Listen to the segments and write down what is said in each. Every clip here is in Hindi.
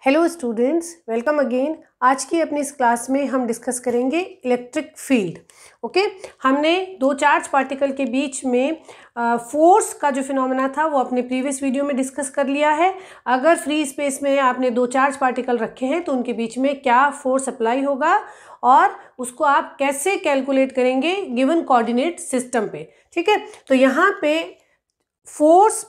Hello students, welcome again. आज की अपनी इस क्लास में हम डिस्कस करेंगे इलेक्ट्रिक फील्ड। ओके, हमने दो चार्ज पार्टिकल के बीच में फोर्स का जो फिनोमेना था वो अपने प्रीवियस वीडियो में डिस्कस कर लिया है। अगर फ्री स्पेस में आपने दो चार्ज पार्टिकल रखे हैं तो उनके बीच में क्या फोर्स अप्लाई होगा और उसको आप कैसे कैलकुलेट करेंगे गिवन कोऑर्डिनेट सिस्टम पे। ठीक है, तो यहाँ पे फोर्स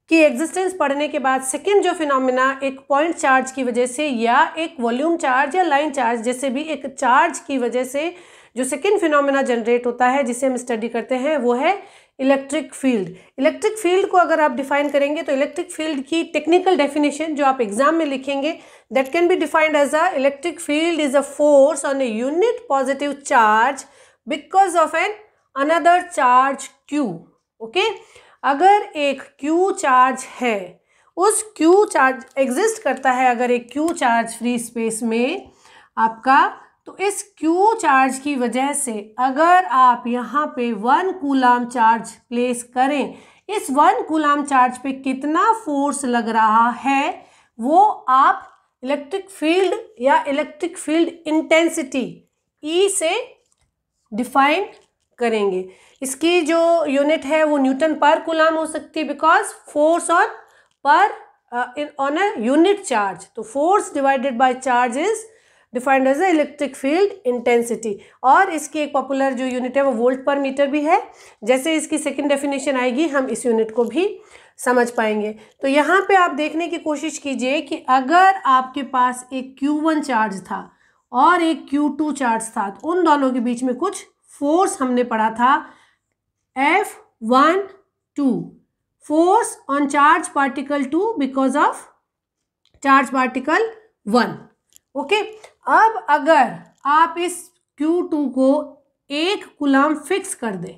की एग्जिस्टेंस पढ़ने के बाद सेकेंड जो फिनोमेना एक पॉइंट चार्ज की वजह से या एक वॉल्यूम चार्ज या लाइन चार्ज जैसे भी एक चार्ज की वजह से जो सेकेंड फिनोमेना जनरेट होता है जिसे हम स्टडी करते हैं वो है इलेक्ट्रिक फील्ड। इलेक्ट्रिक फील्ड को अगर आप डिफाइन करेंगे तो इलेक्ट्रिक फील्ड की टेक्निकल डेफिनेशन जो आप एग्जाम में लिखेंगे that can be defined as a electric field is a force on a unit positive charge because of an another charge Q। Okay, अगर एक Q चार्ज है, उस Q चार्ज एग्जिस्ट करता है अगर एक Q चार्ज फ्री स्पेस में आपका, तो इस Q चार्ज की वजह से अगर आप यहाँ पे 1 कूलाम चार्ज प्लेस करें, इस 1 कूलाम चार्ज पे कितना फोर्स लग रहा है वो आप इलेक्ट्रिक फील्ड या इलेक्ट्रिक फील्ड इंटेंसिटी E से डिफाइन करेंगे। इसकी जो यूनिट है वो न्यूटन पर कूलाम हो सकती है बिकॉज फोर्स ऑन पर ऑन अ यूनिट चार्ज, तो force divided by charge is defined as a electric field intensity. और इसकी एक पॉपुलर जो यूनिट है वो वोल्ट पर मीटर भी है। जैसे इसकी सेकंड डेफिनेशन आएगी हम इस यूनिट को भी समझ पाएंगे। तो यहाँ पे आप देखने की कोशिश कीजिए कि अगर आपके पास एक Q1 चार्ज था और एक Q2 चार्ज था तो उन दोनों के बीच में कुछ फोर्स हमने पढ़ा था F12 force on charge particle 2 because of charge particle 1। Okay, अब अगर आप इस Q2 को 1 कूलाम फिक्स कर दें,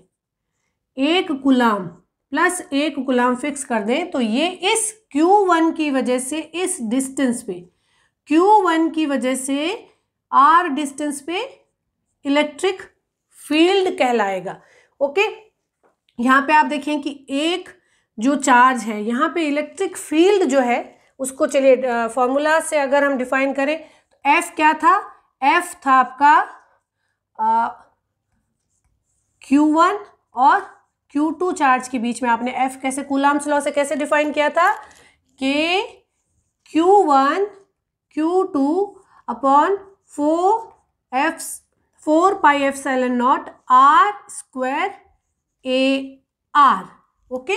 1 कूलाम प्लस 1 कूलाम फिक्स कर दें तो ये इस Q1 की वजह से इस डिस्टेंस पे, Q1 की वजह से R डिस्टेंस पे इलेक्ट्रिक फील्ड कहलाएगा। ओके, यहाँ पे आप देखें कि एक जो चार्ज है यहाँ पे इलेक्ट्रिक फील्ड जो है उसको चलिए फॉर्मूला से अगर हम डिफाइन करें तो F क्या था, F था आपका Q1 और Q2 चार्ज के बीच में आपने F कैसे कूलाम्स लॉ से कैसे डिफाइन किया था कि Q1 Q2 upon 4 pi epsilon not R square AR। Okay,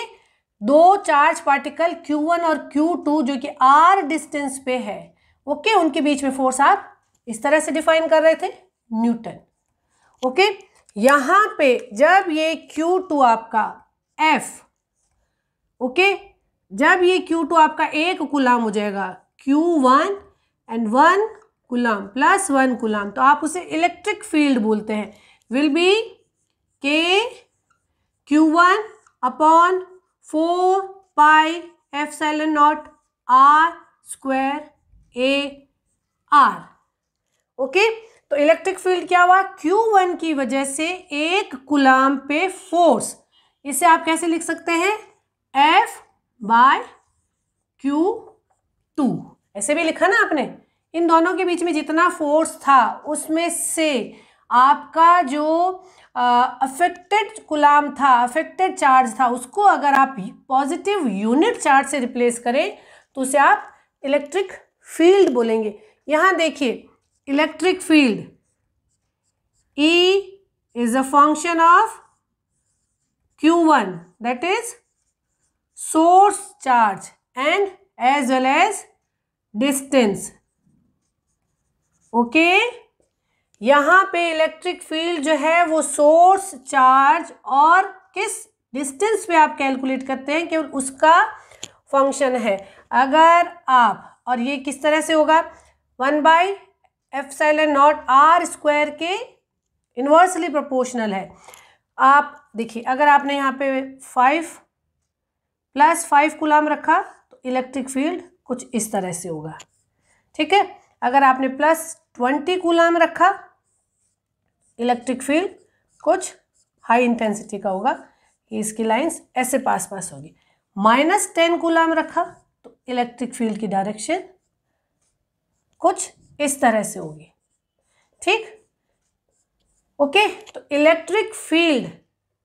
दो चार्ज पार्टिकल Q1 और Q2 जो कि R डिस्टेंस पे है, ओके, उनके बीच में फोर्स आप इस तरह से डिफाइन कर रहे थे, न्यूटन। ओके, यहाँ पे जब ये Q2 आपका F, ओके, जब ये Q2 आपका 1 कूलाम हो जाएगा, Q1 and 1 coulomb plus 1 coulomb, तो आप उसे इलेक्ट्रिक फील्ड बोलते हैं, will be K Q1 upon 4 pi epsilon not R square AR। Okay, तो इलेक्ट्रिक फील्ड क्या हुआ, Q1 की वजह से 1 कूलाम पे फोर्स, इसे आप कैसे लिख सकते हैं, F बाय Q2, ऐसे भी लिखा ना आपने। इन दोनों के बीच में जितना फोर्स था उसमें से आपका जो अफेक्टेड कूलाम था, अफेक्टेड चार्ज था, उसको अगर आप पॉजिटिव यूनिट चार्ज से रिप्लेस करें तो उसे आप इलेक्ट्रिक फील्ड बोलेंगे। यहाँ देखिए, electric field E is a function of Q1 that is source charge and as well as distance। Okay, यहाँ पे इलेक्ट्रिक फील्ड जो है वो सोर्स चार्ज और किस डिस्टेंस पे आप कैलकुलेट करते हैं केवल उसका फंक्शन है। अगर आप, और ये किस तरह से होगा, 1 by epsilon not R square के इन्वर्सली प्रोपोर्शनल है। आप देखिए, अगर आपने यहाँ पे 5 प्लस 5 कूलाम रखा तो इलेक्ट्रिक फील्ड कुछ इस तरह से होगा। ठीक है, अगर आपने प्लस 20 कूलाम रखा इलेक्ट्रिक फील्ड कुछ हाई इंटेंसिटी का होगा, इसकी लाइंस ऐसे पास पास होगी। -10 कूलाम रखा तो इलेक्ट्रिक फील्ड की डायरेक्शन कुछ इस तरह से होगी। ठीक, ओके। तो इलेक्ट्रिक फील्ड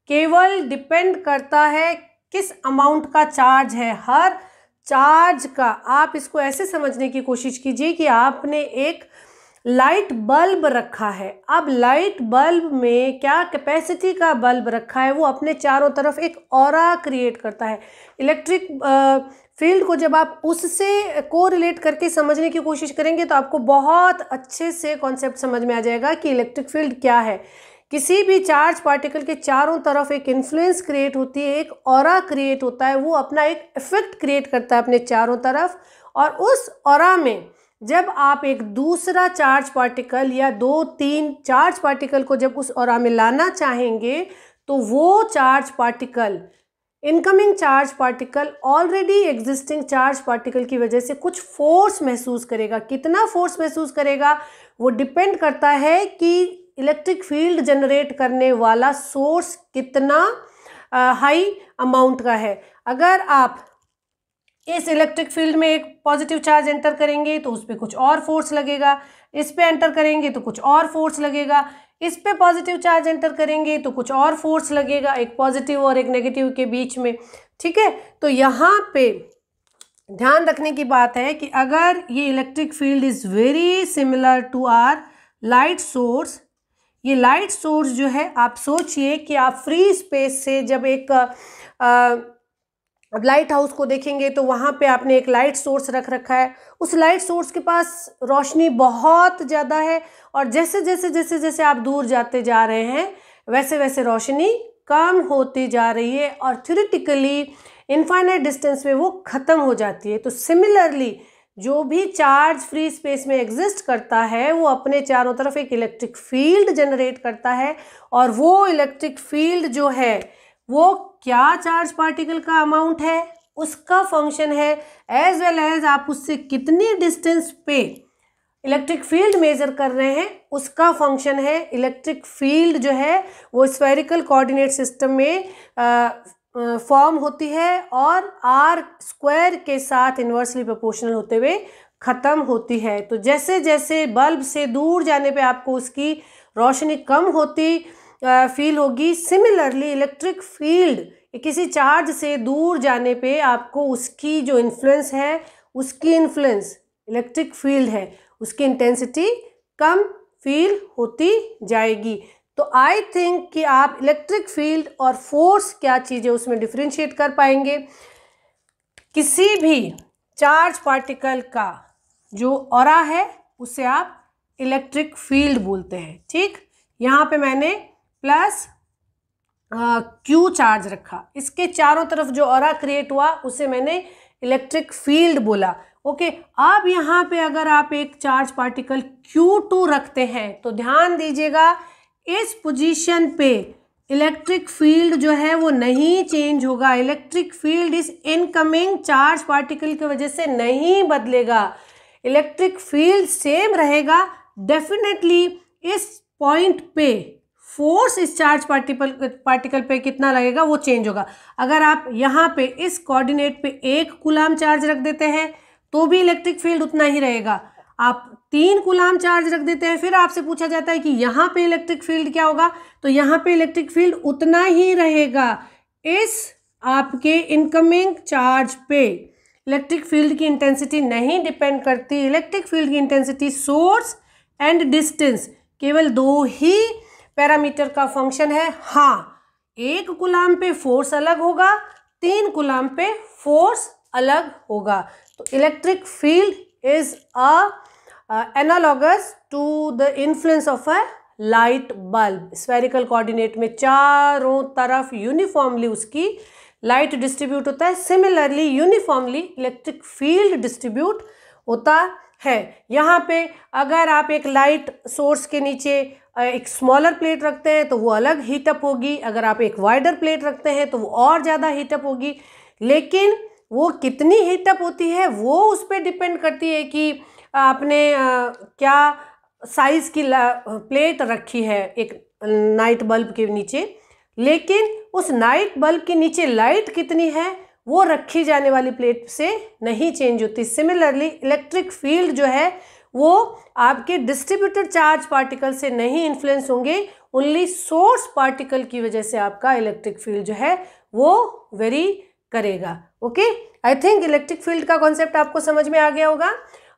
केवल डिपेंड करता है किस अमाउंट का चार्ज है। हर चार्ज का, आप इसको ऐसे समझने की कोशिश कीजिए कि आपने एक लाइट बल्ब रखा है। अब लाइट बल्ब में क्या कैपेसिटी का बल्ब रखा है, वो अपने चारों तरफ एक ऑरा क्रिएट करता है। इलेक्ट्रिक फील्ड को जब आप उससे कोरिलेट करके समझने की कोशिश करेंगे तो आपको बहुत अच्छे से कॉन्सेप्ट समझ में आ जाएगा कि इलेक्ट्रिक फील्ड क्या है। किसी भी चार्ज पार्टिकल के चारों तरफ एक इन्फ्लुएंस क्रिएट होती है, एक ऑरा क्रिएट होता है, वो अपना एक इफेक्ट क्रिएट करता है अपने चारों तरफ। और उस ऑरा में जब आप एक दूसरा चार्ज पार्टिकल या 2-3 चार्ज पार्टिकल को जब उस ऑरा में लाना चाहेंगे तो वो charge particle, incoming charge particle already existing charge particle की वजह से कुछ फोर्स महसूस करेगा। कितना फोर्स महसूस करेगा वो डिपेंड करता है कि इलेक्ट्रिक फील्ड जनरेट करने वाला सोर्स कितना हाई अमाउंट का है। अगर आप इस इलेक्ट्रिक फील्ड में एक पॉजिटिव चार्ज एंटर करेंगे तो उस पर कुछ और फोर्स लगेगा, इस पे एंटर करेंगे तो कुछ और फोर्स लगेगा, इस पे पॉजिटिव चार्ज एंटर करेंगे तो कुछ और फोर्स लगेगा, एक पॉजिटिव और एक नेगेटिव के बीच में। ठीक है, तो यहाँ पे ध्यान रखने की बात है कि अगर ये electric field is very similar to our light source, ये लाइट सोर्स जो है, आप सोचिए कि आप फ्री स्पेस से जब एक लाइट हाउस को देखेंगे तो वहाँ पे आपने एक लाइट सोर्स रख रखा है। उस लाइट सोर्स के पास रोशनी बहुत ज़्यादा है और जैसे जैसे जैसे जैसे आप दूर जाते जा रहे हैं वैसे वैसे रोशनी कम होती जा रही है और थ्योरेटिकली इनफाइनाइट डिस्टेंस में वो ख़त्म हो जाती है। तो सिमिलरली जो भी चार्ज फ्री स्पेस में एग्जिस्ट करता है वो अपने चारों तरफ एक इलेक्ट्रिक फील्ड जनरेट करता है और वो इलेक्ट्रिक फील्ड जो है वो क्या चार्ज पार्टिकल का अमाउंट है उसका फंक्शन है, एज वेल एज आप उससे कितनी डिस्टेंस पे इलेक्ट्रिक फील्ड मेजर कर रहे हैं उसका फंक्शन है। इलेक्ट्रिक फील्ड जो है वो स्फेरिकल कोऑर्डिनेट सिस्टम में फॉर्म होती है और आर स्क्वायर के साथ इन्वर्सली प्रोपोर्शनल होते हुए ख़त्म होती है। तो जैसे जैसे बल्ब से दूर जाने पे आपको उसकी रोशनी कम होती फील होगी, सिमिलरली इलेक्ट्रिक फील्ड किसी चार्ज से दूर जाने पे आपको उसकी जो इन्फ्लुएंस है, उसकी इन्फ्लुएंस इलेक्ट्रिक फील्ड है, उसकी इंटेंसिटी कम फील होती जाएगी। तो आई थिंक कि आप इलेक्ट्रिक फील्ड और फोर्स क्या चीज़ है उसमें डिफरेंशिएट कर पाएंगे। किसी भी चार्ज पार्टिकल का जो ऑरा है उसे आप इलेक्ट्रिक फील्ड बोलते हैं। ठीक, यहाँ पे मैंने प्लस क्यू चार्ज रखा, इसके चारों तरफ जो ऑरा क्रिएट हुआ उसे मैंने इलेक्ट्रिक फील्ड बोला। ओके, अब यहाँ पे अगर आप एक चार्ज पार्टिकल Q2 रखते हैं तो ध्यान दीजिएगा इस पोजीशन पे इलेक्ट्रिक फील्ड जो है वो नहीं चेंज होगा। इलेक्ट्रिक फील्ड इस इनकमिंग चार्ज पार्टिकल की वजह से नहीं बदलेगा, इलेक्ट्रिक फील्ड सेम रहेगा। डेफिनेटली इस पॉइंट पे फोर्स इस चार्ज पार्टिकल पे कितना लगेगा वो चेंज होगा। अगर आप यहाँ पे इस कोऑर्डिनेट पे 1 कूलाम चार्ज रख देते हैं तो भी इलेक्ट्रिक फील्ड उतना ही रहेगा। आप 3 कूलाम चार्ज रख देते हैं, फिर आपसे पूछा जाता है कि यहाँ पे इलेक्ट्रिक फील्ड क्या होगा, तो यहाँ पे इलेक्ट्रिक फील्ड उतना ही रहेगा। इस आपके इनकमिंग चार्ज पे इलेक्ट्रिक फील्ड की इंटेंसिटी नहीं डिपेंड करती। इलेक्ट्रिक फील्ड की इंटेंसिटी सोर्स एंड डिस्टेंस केवल 2 ही पैरामीटर का फंक्शन है। हाँ, 1 कूलाम पे फोर्स अलग होगा, 3 कूलाम पे फोर्स अलग होगा। तो electric field is analogous to the influence of a light bulb. Spherical coordinate में चारों तरफ यूनिफॉर्मली उसकी लाइट डिस्ट्रीब्यूट होता है, similarly uniformly electric field distribute होता है। यहाँ पे अगर आप एक लाइट सोर्स के नीचे एक स्मॉलर प्लेट रखते हैं तो वो अलग हीटअप होगी, अगर आप एक वाइडर प्लेट रखते हैं तो वो और ज़्यादा हीटअप होगी। लेकिन वो कितनी हीटअप होती है वो उस पर डिपेंड करती है कि आपने क्या साइज़ की प्लेट रखी है एक नाइट बल्ब के नीचे। लेकिन उस नाइट बल्ब के नीचे लाइट कितनी है वो रखी जाने वाली प्लेट से नहीं चेंज होती। सिमिलरली इलेक्ट्रिक फील्ड जो है वो आपके डिस्ट्रीब्यूटेड चार्ज पार्टिकल से नहीं इन्फ्लुएंस होंगे, ओनली सोर्स पार्टिकल की वजह से आपका इलेक्ट्रिक फील्ड जो है वो वेरी करेगा। Okay, I think electric field का कॉन्सेप्ट आपको समझ में आ गया होगा।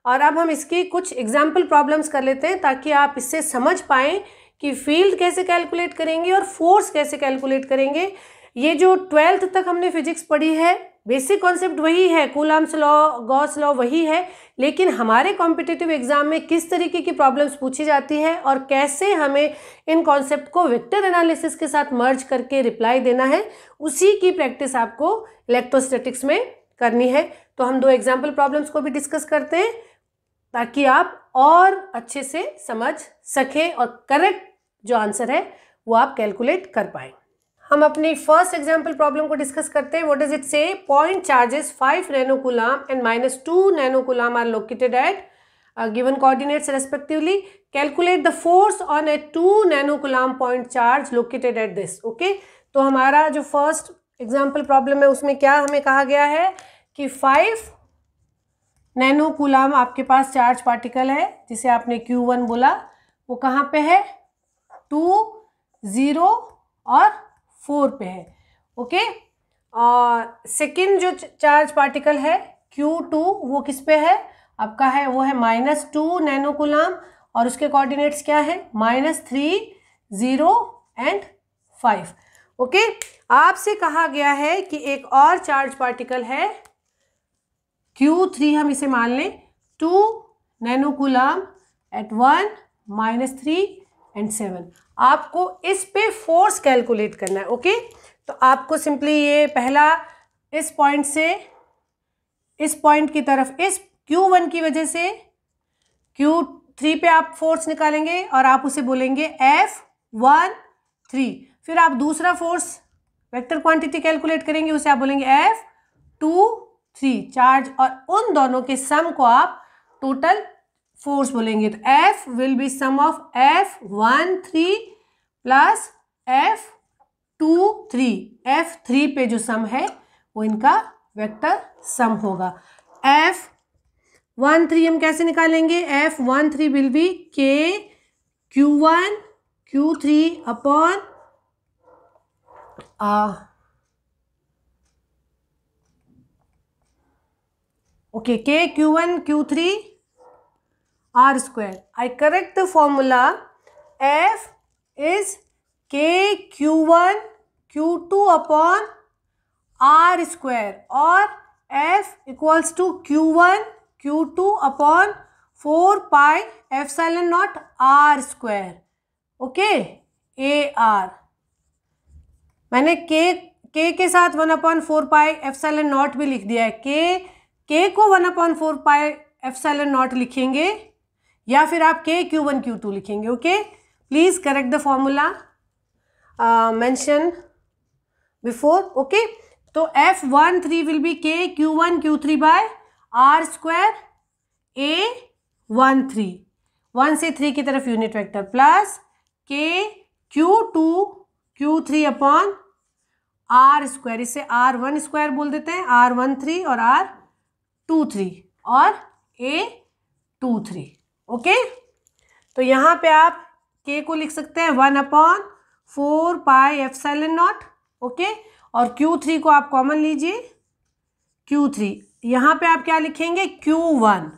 और अब हम इसकी कुछ एग्जाम्पल प्रॉब्लम्स कर लेते हैं ताकि आप इससे समझ पाएँ कि फील्ड कैसे कैलकुलेट करेंगे और फोर्स कैसे कैलकुलेट करेंगे। ये जो 12th तक हमने फिजिक्स पढ़ी है, बेसिक कॉन्सेप्ट वही है, कूलम्ब्स लॉ, गॉस लॉ वही है, लेकिन हमारे कॉम्पिटिटिव एग्जाम में किस तरीके की प्रॉब्लम्स पूछी जाती है और कैसे हमें इन कॉन्सेप्ट को वेक्टर एनालिसिस के साथ मर्ज करके रिप्लाई देना है, उसी की प्रैक्टिस आपको इलेक्ट्रोस्टैटिक्स में करनी है। तो हम 2 एग्जाम्पल प्रॉब्लम्स को भी डिस्कस करते हैं ताकि आप और अच्छे से समझ सकें और करेक्ट जो आंसर है वो आप कैलकुलेट कर पाएँ। हम अपनी फर्स्ट एग्जाम्पल प्रॉब्लम को डिस्कस करते हैं। What does it say? Point charges 5 nanocoulomb and -2 nanocoulomb are located at given coordinates respectively. Calculate the force on a 2 nanocoulomb point charge located at this. Okay, तो हमारा जो फर्स्ट एग्जाम्पल प्रॉब्लम है उसमें क्या हमें कहा गया है कि 5 नैनोकूलम आपके पास चार्ज पार्टिकल है जिसे आपने Q1 बोला, वो कहाँ पे है? 2, 0 और 4 पे है। ओके, और सेकेंड जो चार्ज पार्टिकल है Q2 वो किस पे है आपका? है वो है -2 नैनोकूलम और उसके कोऑर्डिनेट्स क्या है? -3, 0 एंड 5। ओके, आपसे कहा गया है कि एक और चार्ज पार्टिकल है Q3, हम इसे मान लें 2 नैनोकूलम एट 1, -3 एंड 7। आपको इस पे फोर्स कैलकुलेट करना है। ओके, तो आपको सिंपली ये पहला इस पॉइंट से इस पॉइंट की तरफ इस Q1 की वजह से Q3 पे आप फोर्स निकालेंगे और आप उसे बोलेंगे F13। फिर आप दूसरा फोर्स वेक्टर क्वांटिटी कैलकुलेट करेंगे, उसे आप बोलेंगे F23 चार्ज, और उन दोनों के सम को आप टोटल फोर्स बोलेंगे। तो F will be sum of F13 plus F23। F3 पे जो सम है वो इनका वेक्टर सम होगा। F13 हम कैसे निकालेंगे? F13 will be K Q1 Q3 upon okay K Q1 Q3 R square. I correct the formula. F is K Q1 Q2 upon R square or F equals to Q1 Q2 upon 4 pi epsilon naught R square. Okay, AR. मैंने K के साथ 1/4 पाई एप्सिलॉन नॉट भी लिख दिया है। K को 1/4 पाई एप्सिलॉन नॉट लिखेंगे या फिर आप K Q1 Q2 लिखेंगे। Okay, please correct the formula mention before. Okay, तो F13 will be K Q1 Q3 by R square A13, 1 से 3 की तरफ unit vector, plus K Q2 Q3 upon R square, इसे R1 स्क्वायर बोल देते हैं, R13 और R23 और A23। ओके, तो यहाँ पे आप K को लिख सकते हैं 1/4 पाई एप्सिलॉन नॉट। ओके, और Q3 को आप कॉमन लीजिए, Q3 यहाँ पे आप क्या लिखेंगे? Q1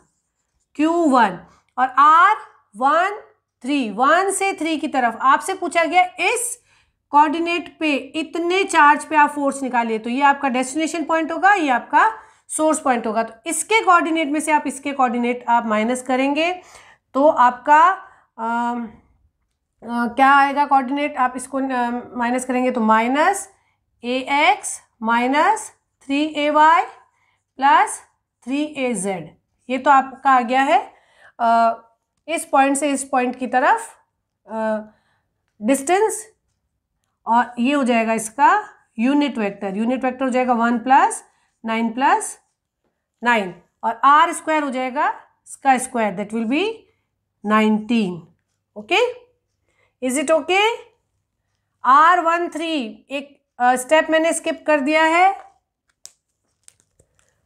और R13, 1 से 3 की तरफ आपसे पूछा गया इस कोऑर्डिनेट पे इतने चार्ज पे आप फोर्स निकालिए, तो ये आपका डेस्टिनेशन पॉइंट होगा, ये आपका सोर्स पॉइंट होगा। तो इसके कोऑर्डिनेट में से आप इसके कोऑर्डिनेट आप माइनस करेंगे तो आपका क्या आएगा कोऑर्डिनेट? आप इसको माइनस करेंगे तो -AX minus 3AY plus 3AZ। ये तो आपका आ गया है इस पॉइंट से इस पॉइंट की तरफ डिस्टेंस, और ये हो जाएगा इसका यूनिट वेक्टर। यूनिट वेक्टर हो जाएगा 1 + 9 + 9 और R स्क्वायर हो जाएगा इसका square, that will be 19। Okay, is it okay? R13 एक स्टेप मैंने स्किप कर दिया है,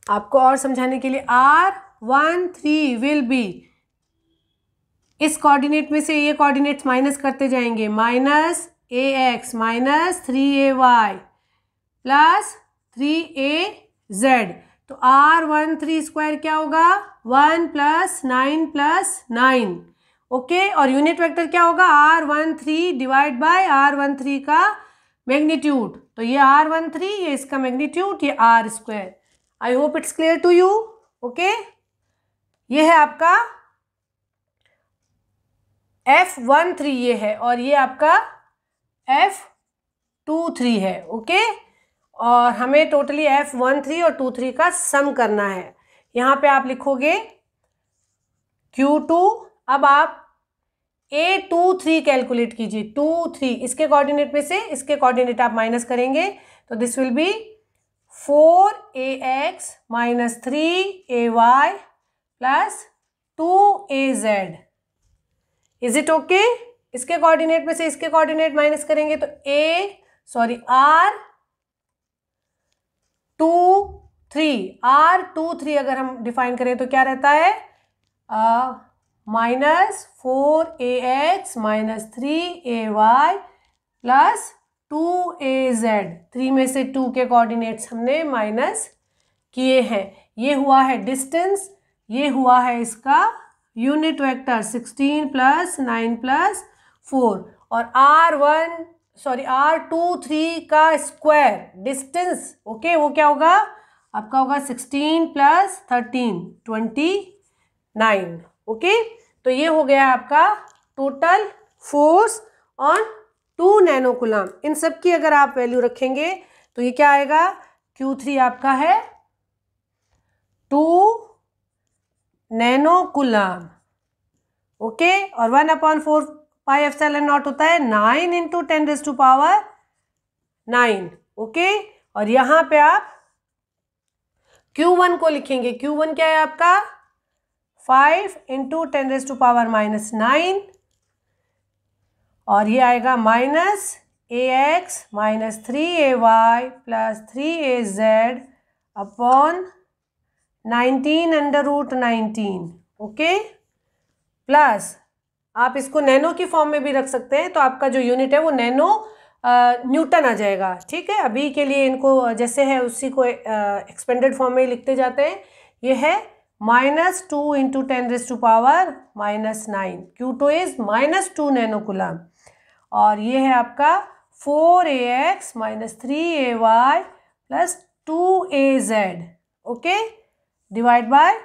आपको और समझाने के लिए, R13 विल बी, इस कोऑर्डिनेट में से ये कोऑर्डिनेट्स माइनस करते जाएंगे, -ax minus 3ay plus 3az, तो R13 स्क्वायर क्या होगा, 1 + 9 + 9, ओके। और यूनिट वेक्टर क्या होगा, R13 डिवाइड बाय R13 का मैग्नीट्यूड, तो ये R13, ये इसका मैग्नीट्यूड, ये R square. I hope it's clear to you, okay. ये है आपका F13 ये है, और ये आपका F23 है, ओके। और हमें टोटली F13 और 23 का सम करना है। यहाँ पे आप लिखोगे Q2, अब आप A23 कैलकुलेट कीजिए, 23 इसके कोऑर्डिनेट में से इसके कोऑर्डिनेट आप माइनस करेंगे, तो this will be 4ax minus 3ay plus 2az। Is it okay? इसके कोऑर्डिनेट में से इसके कोऑर्डिनेट माइनस करेंगे तो R23 अगर हम डिफाइन करें तो क्या रहता है, -4ax minus 3ay plus 2az। 3 में से 2 के कोऑर्डिनेट्स हमने माइनस किए हैं। ये हुआ है डिस्टेंस, ये हुआ है इसका यूनिट वेक्टर 16 + 9 + 4, और R23 का स्क्वायर डिस्टेंस, ओके, वो क्या होगा आपका, होगा 16 + 13 29, ओके। तो ये हो गया आपका total force on 2 nano coulomb. इन सब की अगर आप वैल्यू रखेंगे तो ये क्या आएगा, Q3 आपका है 2 नैनो कूलम, ओके। और 1/4 पाई एप्सिलॉन नॉट होता है 9 × 10⁹ ओके। और यहाँ पे आप Q1 को लिखेंगे, Q1 क्या है आपका 5 × 10⁻⁹ और ये आएगा -ax minus 3ay plus 3az upon 19√19, okay. Plus आप इसको नैनो की फॉर्म में भी रख सकते हैं, तो आपका जो यूनिट है वो नैनो न्यूटन आ जाएगा, ठीक है। अभी के लिए इनको जैसे है उसी को एक्सपेंडेड फॉर्म में लिखते जाते हैं। ये है -2 × 10⁻⁹ Q2 इज -2 नैनो कूलम, और ये है आपका 4ax minus 3ay plus 2az, okay, divide by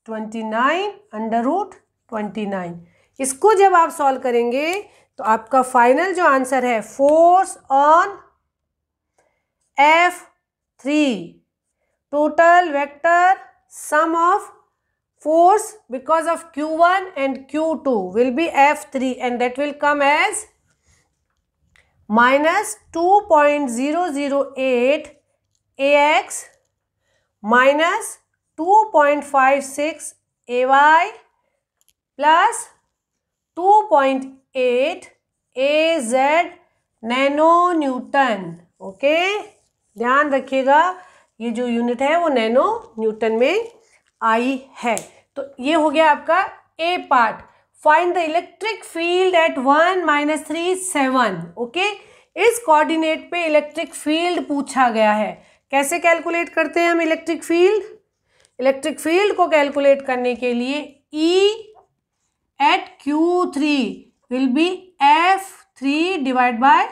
29√29। इसको जब आप सॉल्व करेंगे तो आपका फाइनल जो आंसर है, force on F3 total vector sum of force because of Q1 and Q2 will be F3, and that will come as -2.008 ax minus 2.56 ay plus 2.8 az nano Newton, okay. ध्यान रखिएगा ये जो यूनिट है वो नैनो न्यूटन में आई है। तो ये हो गया आपका A part. Find the electric field at 1 - 3 7, okay. इस कोऑर्डिनेट पे इलेक्ट्रिक फील्ड पूछा गया है। कैसे कैलकुलेट करते हैं हम इलेक्ट्रिक फील्ड? इलेक्ट्रिक फील्ड को कैलकुलेट करने के लिए E at Q3 will be F3 divide by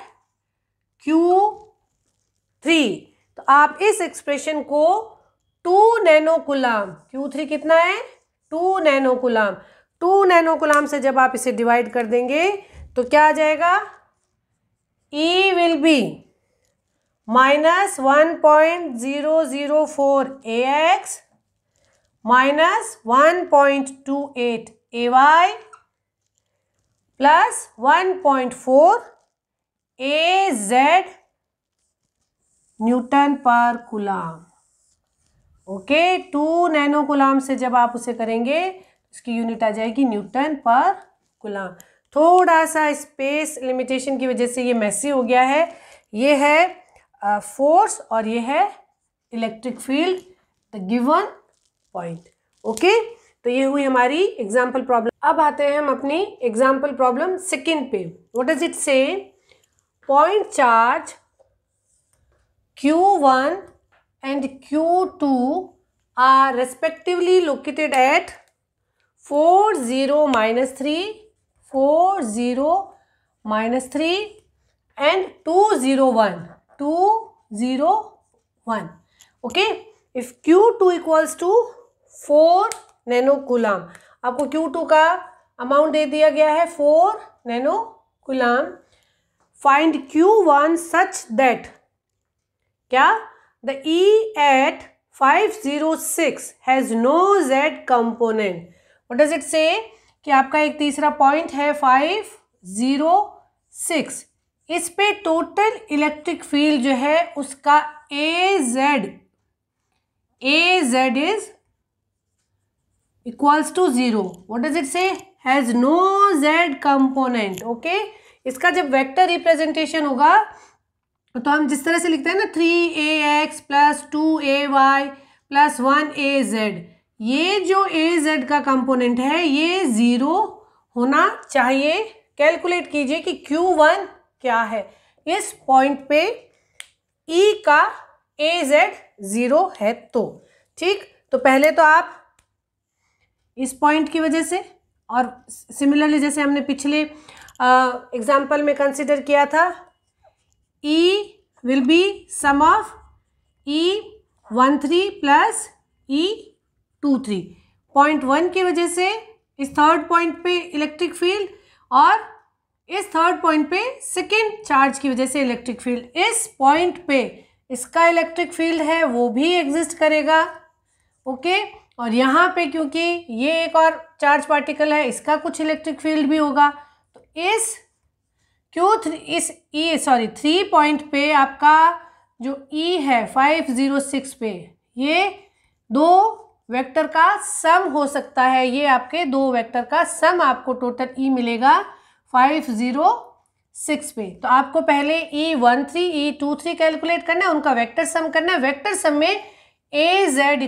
Q3। तो आप इस एक्सप्रेशन को 2 नैनो कूलम, Q3 कितना है 2 नैनो कूलम, 2 नैनो कूलम से जब आप इसे डिवाइड कर देंगे तो क्या आ जाएगा, E will be -1.004 ax minus 1.28 ay plus 1.4 az Newton पर कूलम, ओके। 2 नैनो कूलम से जब आप उसे करेंगे इसकी यूनिट आ जाएगी न्यूटन पर कूलम। थोड़ा सा स्पेस लिमिटेशन की वजह से ये मैसी हो गया है। ये है फोर्स और ये है electric field. The given point. Okay, तो ये हुई हमारी एग्जाम्पल प्रॉब्लम। अब आते हैं हम अपनी एग्जाम्पल प्रॉब्लम सेकेंड पे। What does it say? Point charge Q1 and Q2 are respectively located at 4, 0, -3, 4, 0, -3 and 2, 0, 1, 2, 0, 1. Okay, if Q2 equals to 4 nano coulomb, आपको Q2 का अमाउंट दे दिया गया है 4 nano coulomb. Find Q1 such that, क्या? The E at 506 has no Z component. What does it say? कि आपका एक तीसरा पॉइंट है 506, इस पे टोटल इलेक्ट्रिक फील्ड जो है उसका AZ is equals to 0। What does it say? Has no Z component. Okay, इसका जब वेक्टर रिप्रेजेंटेशन होगा तो हम जिस तरह से लिखते हैं ना 3AX + 2AY + 1AZ, ये जो AZ का कंपोनेंट है ये 0 होना चाहिए। कैलकुलेट कीजिए कि Q1 क्या है। इस पॉइंट पे E का AZ 0 है तो ठीक। तो पहले तो आप इस पॉइंट की वजह से, और सिमिलरली जैसे हमने पिछले एग्जाम्पल में कंसिडर किया था, E will be sum of E13 plus E23। Point 1 की वजह से इस थर्ड पॉइंट पे इलेक्ट्रिक फील्ड, और इस थर्ड पॉइंट पे सेकेंड चार्ज की वजह से इलेक्ट्रिक फील्ड। इस पॉइंट पे इसका इलेक्ट्रिक फील्ड है वो भी एग्जिस्ट करेगा। ओके, और यहाँ पे क्योंकि ये एक और चार्ज पार्टिकल है, इसका कुछ इलेक्ट्रिक फील्ड भी होगा। तो इस इस 3 पॉइंट पे आपका जो E है 506 पे, ये दो वेक्टर का सम हो सकता है। ये आपके दो वेक्टर का सम आपको टोटल E मिलेगा 506 पे। तो आपको पहले E13 E23 कैलकुलेट करना है, उनका वेक्टर सम करना है। वेक्टर सम में AZ =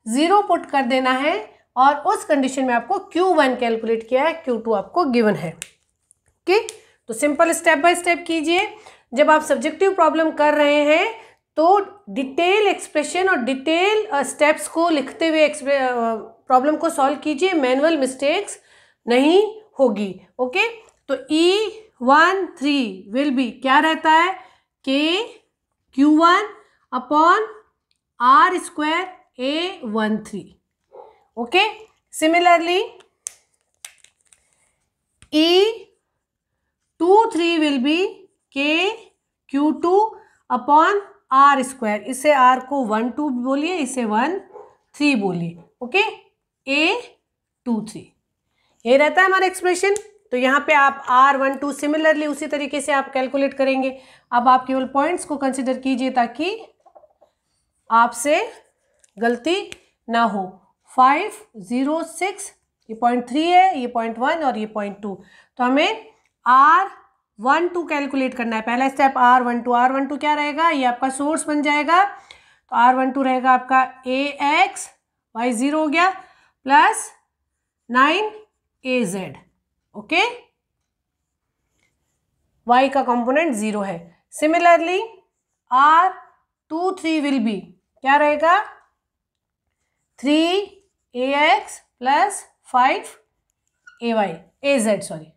0 पुट कर देना है, और उस कंडीशन में आपको Q1 कैलकुलेट किया है, Q2 आपको गिवन है। ओके, तो सिंपल स्टेप बाय स्टेप कीजिए। जब आप सब्जेक्टिव प्रॉब्लम कर रहे हैं तो डिटेल एक्सप्रेशन और डिटेल स्टेप्स को लिखते हुए प्रॉब्लम को सॉल्व कीजिए, मैनुअल मिस्टेक्स नहीं होगी। ओके, तो E13 विल बी क्या रहता है? Q1 upon R² A13। Okay, similarly E23 will be Q2 upon R²। इसे R को 1 2 बोलिए, इसे 1 3 बोलिए। ओके, A23 ये रहता है हमारा एक्सप्रेशन। तो यहाँ पे आप R1 2 सिमिलरली उसी तरीके से आप कैलकुलेट करेंगे। अब आप केवल पॉइंट्स को कंसिडर कीजिए ताकि आपसे गलती ना हो। 506 ये पॉइंट 3 है, ये पॉइंट 1 और ये पॉइंट 2। तो हमें R12 कैलकुलेट करना है। पहला स्टेप R12 क्या रहेगा? ये आपका सोर्स बन जाएगा। तो R12 रहेगा आपका AX y 0 हो गया प्लस 9AZ। ओके, y का कंपोनेंट 0 है। सिमिलरली R23 विल बी क्या रहेगा? 3AX plus 5AY AZ sorry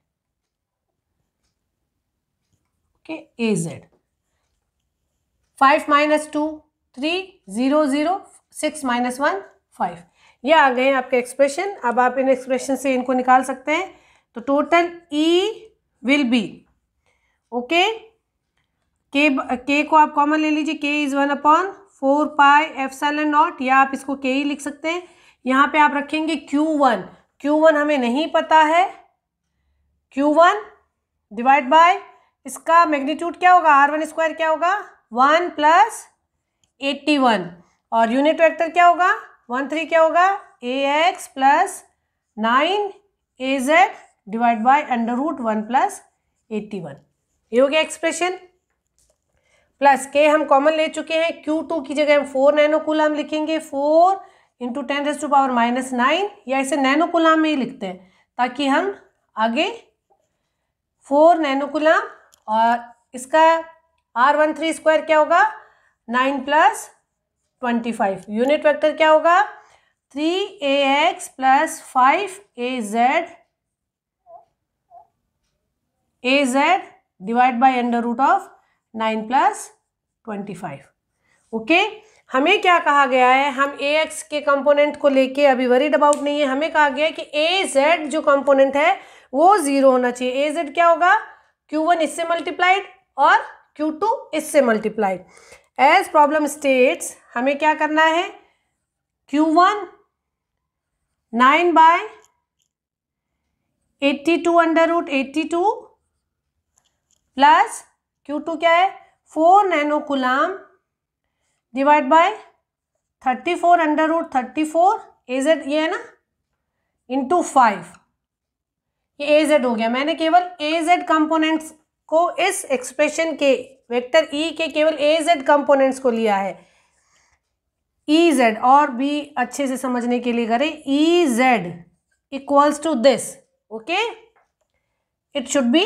AZ। 5 - 2 3 0 0 6 - 1 5। ये आ गए आपके एक्सप्रेशन। अब आप इन एक्सप्रेशन से इनको निकाल सकते हैं। तो total E will be, okay, K को आप कॉमन ले लीजिए। K इज 1/4 πε0, या आप इसको K ही लिख सकते हैं। यहाँ पे आप रखेंगे Q1 हमें नहीं पता है। Q1 डिवाइड बाय इसका मैग्नीट्यूड क्या होगा? R1² क्या होगा? 1 + 81, और यूनिट वेक्टर क्या होगा? 13 क्या होगा? AX plus 9AZ divide by √1 + 81। ये हो गया एक्सप्रेशन। प्लस के हम कॉमन ले चुके हैं, Q2 की जगह हम 4 नैनो कूलम लिखेंगे, 4 × 10⁻⁹ या इसे नैनो कूलम में ही लिखते हैं ताकि हम आगे 4 नैनो कूलम, और इसका R13 स्क्वायर क्या होगा 9 + 25, यूनिट वेक्टर क्या होगा 3AX + 5AZ divide by √9 + 25। Okay, हमें क्या कहा गया है, हम AX के कंपोनेंट को लेके अभी वरीड अबाउट नहीं है, हमें कहा गया है कि AZ जो कंपोनेंट है वो 0 होना चाहिए। AZ क्या होगा, Q1 इससे मल्टीप्लाइड और Q2 इससे मल्टीप्लाइड। एज प्रॉब्लम स्टेट्स हमें क्या करना है, Q1 9/82 प्लस Q2 क्या है 4 nano coulomb divide by 34/34 AZ ये है ना इंटू 5, ये AZ हो गया। मैंने केवल AZ कंपोनेंट्स को इस एक्सप्रेशन के वेक्टर E के केवल AZ कंपोनेंट्स को लिया है। EZ और भी अच्छे से समझने के लिए करें, EZ = this, okay, it should be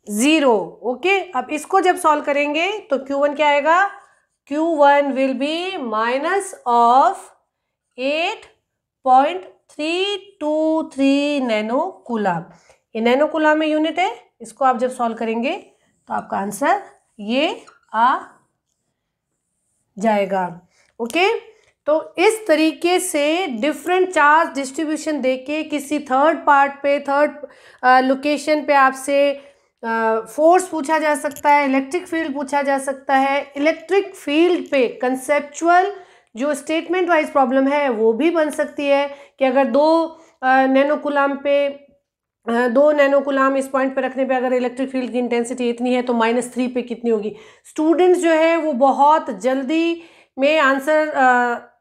0। Okay, अब इसको जब सॉल्व करेंगे तो Q1 क्या आएगा, Q1 will be -8.323 nano coulomb. ये नैनो कूलम में यूनिट है, इसको आप जब सॉल्व करेंगे तो आपका आंसर ये आ जाएगा। ओके, तो इस तरीके से डिफरेंट चार्ज डिस्ट्रीब्यूशन देके किसी थर्ड पार्ट पे, थर्ड लोकेशन पे आपसे फोर्स पूछा जा सकता है, इलेक्ट्रिक फील्ड पूछा जा सकता है। इलेक्ट्रिक फील्ड पे कंसेप्चुअल जो स्टेटमेंट वाइज प्रॉब्लम है वो भी बन सकती है कि अगर 2 नैनो कूलम पे 2 नैनो कूलम इस पॉइंट पे रखने पे अगर इलेक्ट्रिक फील्ड की इंटेंसिटी इतनी है तो -3 पे कितनी होगी। स्टूडेंट्स जो है वो बहुत जल्दी में आंसर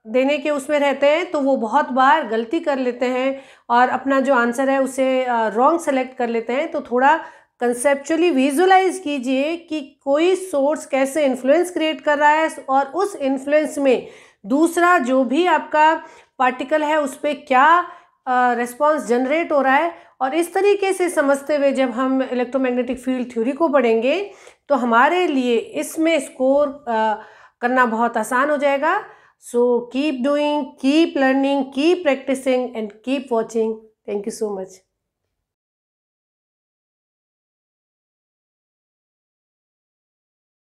देने के उसमें रहते हैं तो वो बहुत बार गलती कर लेते हैं और अपना जो आंसर है उसे रॉन्ग सेलेक्ट कर लेते हैं। तो थोड़ा कंसेप्चुअली विजुलाइज कीजिए कि कोई सोर्स कैसे इन्फ्लुएंस क्रिएट कर रहा है और उस इन्फ्लुएंस में दूसरा जो भी आपका पार्टिकल है उस पर क्या रिस्पॉन्स जनरेट हो रहा है। और इस तरीके से समझते हुए जब हम इलेक्ट्रोमैग्नेटिक फील्ड थ्योरी को पढ़ेंगे तो हमारे लिए इसमें स्कोर करना बहुत आसान हो जाएगा। So keep doing, keep learning, keep practicing and keep watching. Thank you so much.